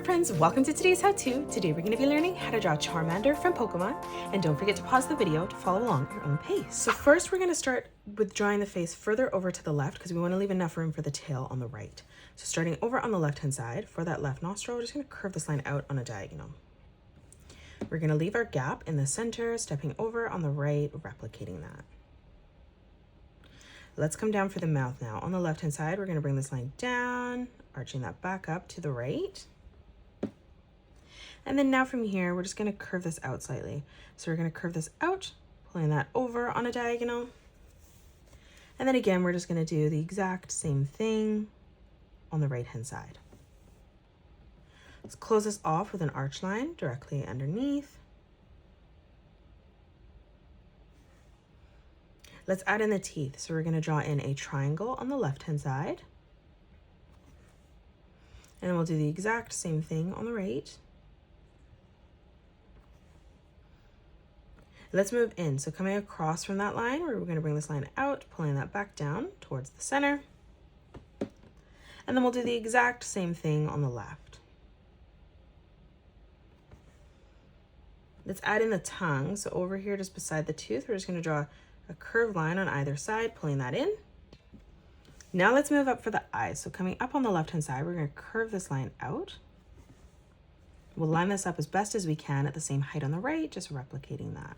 friends, welcome to today's how-to. Today we're going to be learning how to draw Charmander from Pokemon, and don't forget to pause the video to follow along at your own pace. So first we're going to start with drawing the face further over to the left because we want to leave enough room for the tail on the right. So starting over on the left hand side, for that left nostril, we're just going to curve this line out on a diagonal. We're going to leave our gap in the center, stepping over on the right, replicating that. Let's come down for the mouth now. On the left hand side, we're going to bring this line down, arching that back up to the right. And then now from here, we're just going to curve this out slightly. So we're going to curve this out, pulling that over on a diagonal. And then again, we're just going to do the exact same thing on the right hand side. Let's close this off with an arch line directly underneath. Let's add in the teeth. So we're going to draw in a triangle on the left hand side. And then we'll do the exact same thing on the right. Let's move in. So coming across from that line, we're going to bring this line out, pulling that back down towards the center. And then we'll do the exact same thing on the left. Let's add in the tongue. So over here, just beside the tooth, we're just going to draw a curved line on either side, pulling that in. Now let's move up for the eyes. So coming up on the left-hand side, we're going to curve this line out. We'll line this up as best as we can at the same height on the right, just replicating that.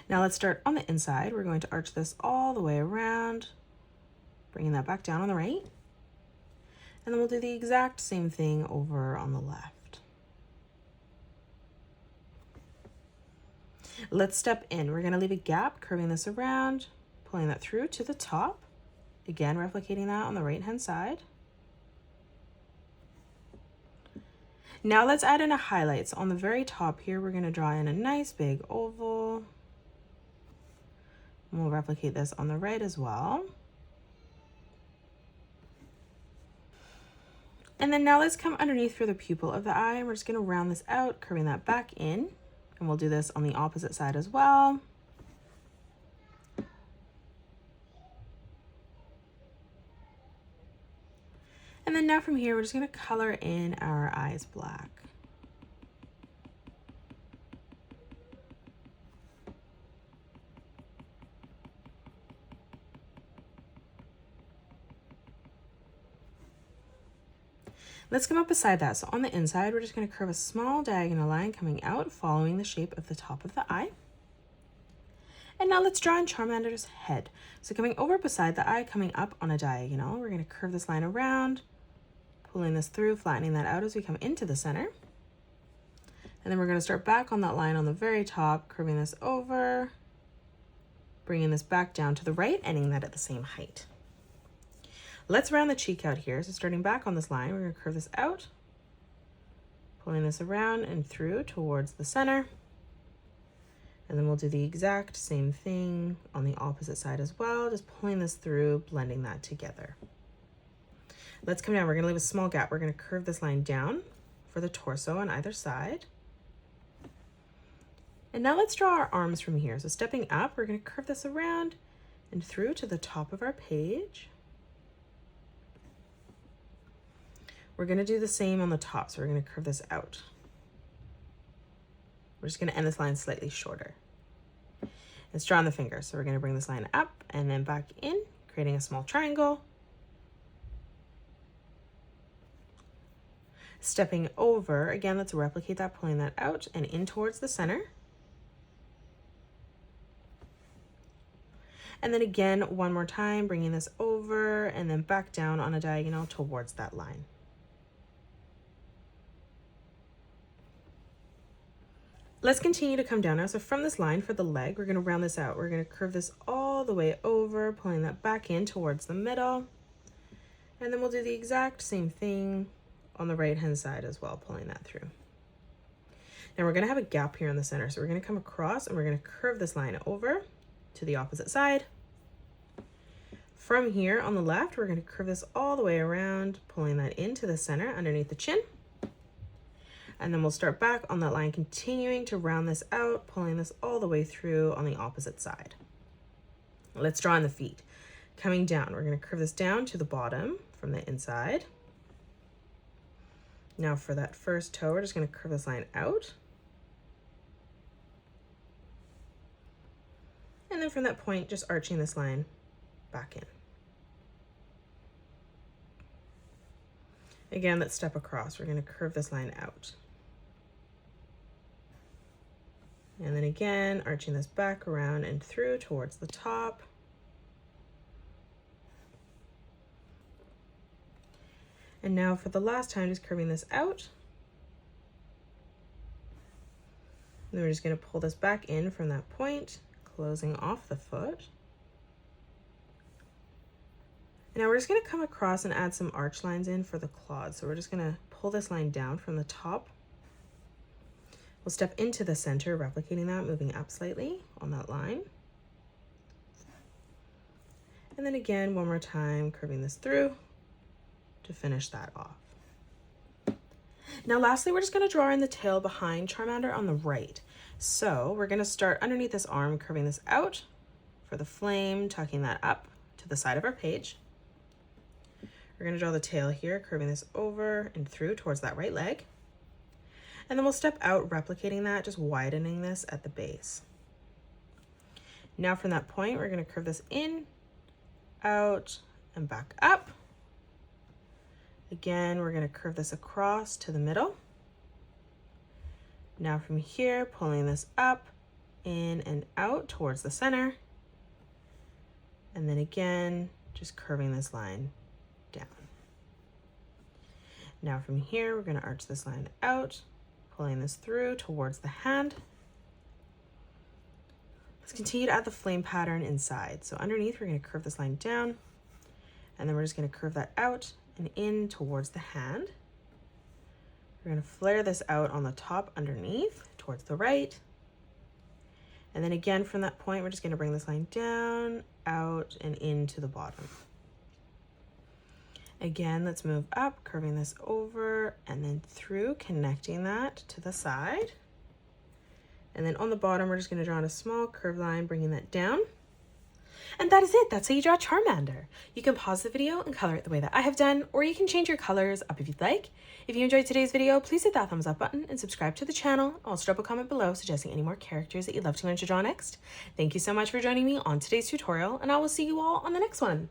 Now let's start on the inside. We're going to arch this all the way around, bringing that back down on the right. And then we'll do the exact same thing over on the left. Let's step in. We're going to leave a gap, curving this around, pulling that through to the top. Again, replicating that on the right-hand side. Now let's add in a highlight. So on the very top here, we're going to draw in a nice big oval. And we'll replicate this on the right as well. And then now let's come underneath for the pupil of the eye. And we're just going to round this out, curving that back in. And we'll do this on the opposite side as well. And then now from here, we're just going to color in our eyes black. Let's come up beside that. So on the inside, we're just going to curve a small diagonal line coming out, following the shape of the top of the eye. And now let's draw in Charmander's head. So coming over beside the eye, coming up on a diagonal, we're going to curve this line around, pulling this through, flattening that out as we come into the center. And then we're going to start back on that line on the very top, curving this over, bringing this back down to the right, ending that at the same height. Let's round the cheek out here. So starting back on this line, we're going to curve this out, pulling this around and through towards the center. And then we'll do the exact same thing on the opposite side as well, just pulling this through, blending that together. Let's come down. We're going to leave a small gap. We're going to curve this line down for the torso on either side. And now let's draw our arms from here. So stepping up, we're going to curve this around and through to the top of our page. We're going to do the same on the top. So we're going to curve this out. We're just going to end this line slightly shorter. Let's draw on the finger. So we're going to bring this line up and then back in, creating a small triangle. Stepping over, again, let's replicate that, pulling that out and in towards the center. And then again, one more time, bringing this over and then back down on a diagonal towards that line. Let's continue to come down now. So from this line for the leg, we're going to round this out. We're going to curve this all the way over, pulling that back in towards the middle. And then we'll do the exact same thing on the right hand side as well, pulling that through. Now we're going to have a gap here in the center. So we're going to come across and we're going to curve this line over to the opposite side. From here on the left, we're going to curve this all the way around, pulling that into the center underneath the chin. And then we'll start back on that line, continuing to round this out, pulling this all the way through on the opposite side. Let's draw in the feet. Coming down, we're going to curve this down to the bottom from the inside. Now for that first toe, we're just going to curve this line out. And then from that point, just arching this line back in. Again, let's step across. We're going to curve this line out. And then again, arching this back around and through towards the top. And now for the last time, just curving this out. And then we're just going to pull this back in from that point, closing off the foot. And now we're just going to come across and add some arch lines in for the claws. So we're just going to pull this line down from the top. We'll step into the center, replicating that, moving up slightly on that line. And then again, one more time, curving this through to finish that off. Now lastly, we're just going to draw in the tail behind Charmander on the right. So we're going to start underneath this arm, curving this out for the flame, tucking that up to the side of our page. We're going to draw the tail here, curving this over and through towards that right leg. And then we'll step out, replicating that, just widening this at the base. Now from that point, we're going to curve this in, out, and back up. Again, we're going to curve this across to the middle. Now from here, pulling this up, in and out towards the center. And then again, just curving this line down. Now from here, we're going to arch this line out, pulling this through towards the hand. Let's continue to add the flame pattern inside. So underneath, we're going to curve this line down, and then we're just going to curve that out and in towards the hand. We're going to flare this out on the top underneath towards the right. And then again, from that point, we're just going to bring this line down, out, and into the bottom. Again, let's move up, curving this over and then through, connecting that to the side. And then on the bottom, we're just going to draw in a small curved line, bringing that down. And that is it. That's how you draw Charmander. You can pause the video and color it the way that I have done, or you can change your colors up if you'd like. If you enjoyed today's video, please hit that thumbs up button and subscribe to the channel. Also drop a comment below suggesting any more characters that you'd love to learn to draw next. Thank you so much for joining me on today's tutorial, and I will see you all on the next one.